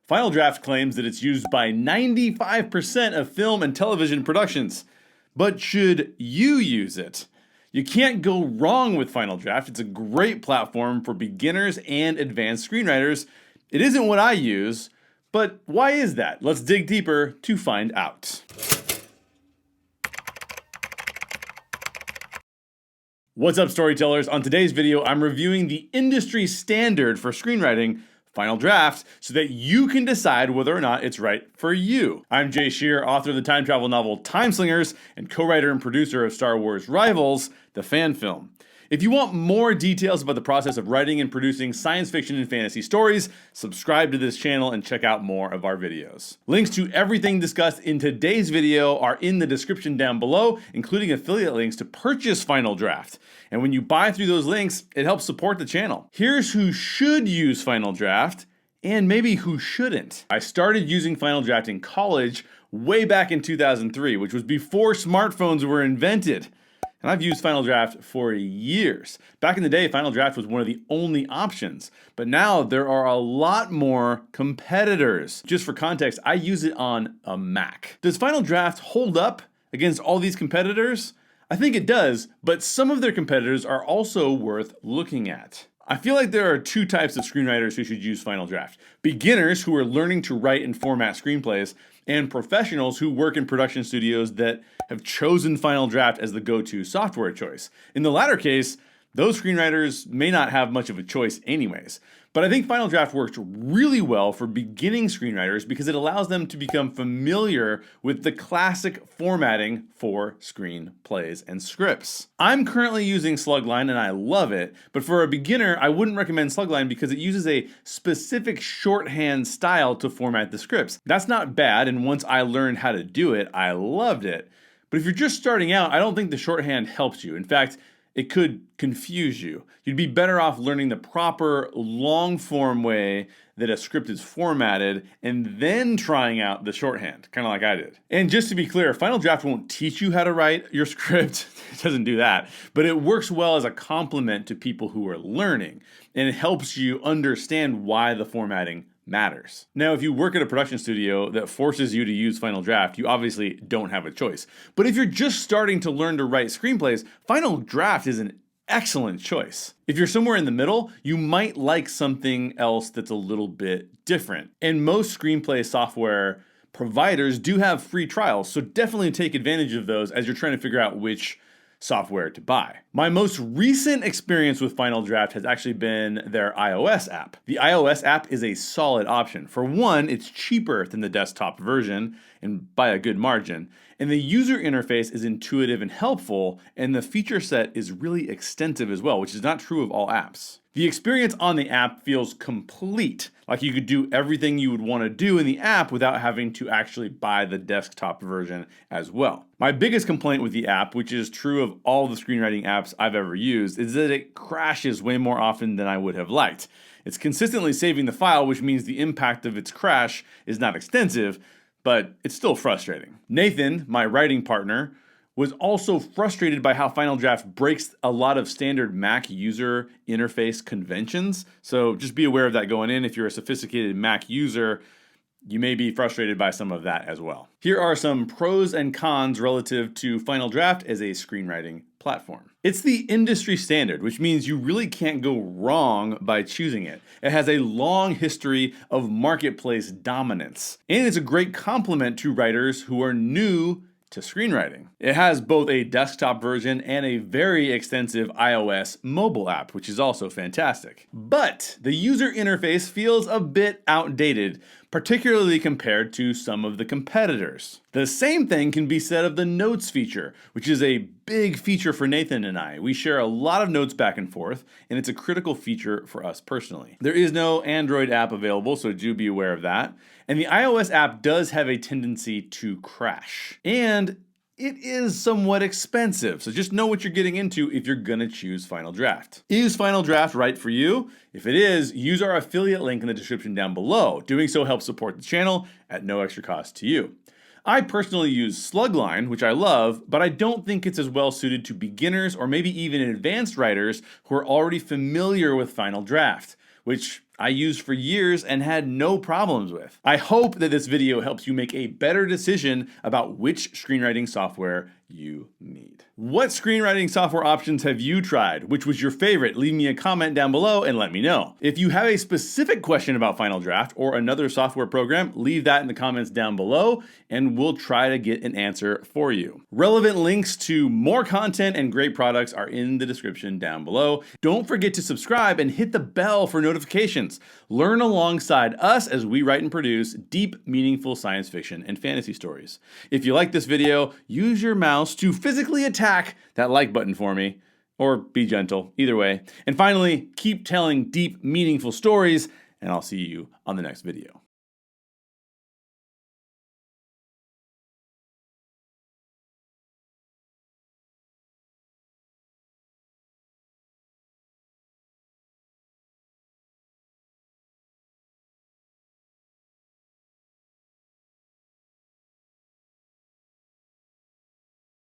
Final Draft claims that it's used by 95% of film and television productions. But should you use it? You can't go wrong with Final Draft. It's a great platform for beginners and advanced screenwriters. It isn't what I use, but why is that? Let's dig deeper to find out. What's up, storytellers? On today's video, I'm reviewing the industry standard for screenwriting, Final Draft, so that you can decide whether or not it's right for you. I'm Sherer, author of the time travel novel TIMESLINGERS and co-writer and producer of Star Wars Rivals, the fan film. If you want more details about the process of writing and producing science fiction and fantasy stories, subscribe to this channel and check out more of our videos. Links to everything discussed in today's video are in the description down below, including affiliate links to purchase Final Draft. And when you buy through those links, it helps support the channel. Here's who should use Final Draft, and maybe who shouldn't. I started using Final Draft in college way back in 2003, which was before smartphones were invented. And I've used Final Draft for years. Back in the day, Final Draft was one of the only options, but now there are a lot more competitors. Just for context, I use it on a Mac. Does Final Draft hold up against all these competitors? I think it does, but some of their competitors are also worth looking at. I feel like there are two types of screenwriters who should use Final Draft. Beginners who are learning to write and format screenplays, and professionals who work in production studios that have chosen Final Draft as the go-to software choice. In the latter case, those screenwriters may not have much of a choice anyways. But I think Final Draft works really well for beginning screenwriters because it allows them to become familiar with the classic formatting for screenplays and scripts. I'm currently using Slugline and I love it, but for a beginner, I wouldn't recommend Slugline because it uses a specific shorthand style to format the scripts. That's not bad, and once I learned how to do it, I loved it. But if you're just starting out, I don't think the shorthand helps you. In fact, it could confuse you. You'd be better off learning the proper long-form way that a script is formatted and then trying out the shorthand, kind of like I did. And just to be clear, Final Draft won't teach you how to write your script. It doesn't do that. But it works well as a complement to people who are learning, and it helps you understand why the formatting matters. Now, if you work at a production studio that forces you to use Final Draft, you obviously don't have a choice. But if you're just starting to learn to write screenplays, Final Draft is an excellent choice. If you're somewhere in the middle, you might like something else that's a little bit different. And most screenplay software providers do have free trials, so definitely take advantage of those as you're trying to figure out which software to buy. My most recent experience with Final Draft has actually been their iOS app. The iOS app is a solid option. For one, it's cheaper than the desktop version, and by a good margin. And the user interface is intuitive and helpful, and the feature set is really extensive as well, which is not true of all apps. The experience on the app feels complete, like you could do everything you would want to do in the app without having to actually buy the desktop version as well. My biggest complaint with the app, which is true of all the screenwriting apps I've ever used, is that it crashes way more often than I would have liked. It's consistently saving the file, which means the impact of its crash is not extensive, but it's still frustrating. Nathan, my writing partner, was also frustrated by how Final Draft breaks a lot of standard Mac user interface conventions. So just be aware of that going in. If you're a sophisticated Mac user, you may be frustrated by some of that as well. Here are some pros and cons relative to Final Draft as a screenwriting platform. It's the industry standard, which means you really can't go wrong by choosing it. It has a long history of marketplace dominance, and it's a great complement to writers who are new to screenwriting. It has both a desktop version and a very extensive iOS mobile app, which is also fantastic. But the user interface feels a bit outdated, particularly compared to some of the competitors. The same thing can be said of the notes feature, which is a big feature for Nathan and I. We share a lot of notes back and forth, and it's a critical feature for us personally. There is no Android app available, so do be aware of that. And the iOS app does have a tendency to crash. And it is somewhat expensive, so just know what you're getting into if you're gonna choose Final Draft. Is Final Draft right for you? If it is, use our affiliate link in the description down below. Doing so helps support the channel at no extra cost to you. I personally use Slugline, which I love, but I don't think it's as well suited to beginners or maybe even advanced writers who are already familiar with Final Draft, which I used for years and had no problems with. I hope that this video helps you make a better decision about which screenwriting software you need. What screenwriting software options have you tried? Which was your favorite? Leave me a comment down below and let me know. If you have a specific question about Final Draft or another software program, leave that in the comments down below and we'll try to get an answer for you. Relevant links to more content and great products are in the description down below. Don't forget to subscribe and hit the bell for notifications. Learn alongside us as we write and produce deep, meaningful science fiction and fantasy stories. If you like this video, use your mouse to physically attack that like button for me, or be gentle, either way. And finally, keep telling deep, meaningful stories, and I'll see you on the next video.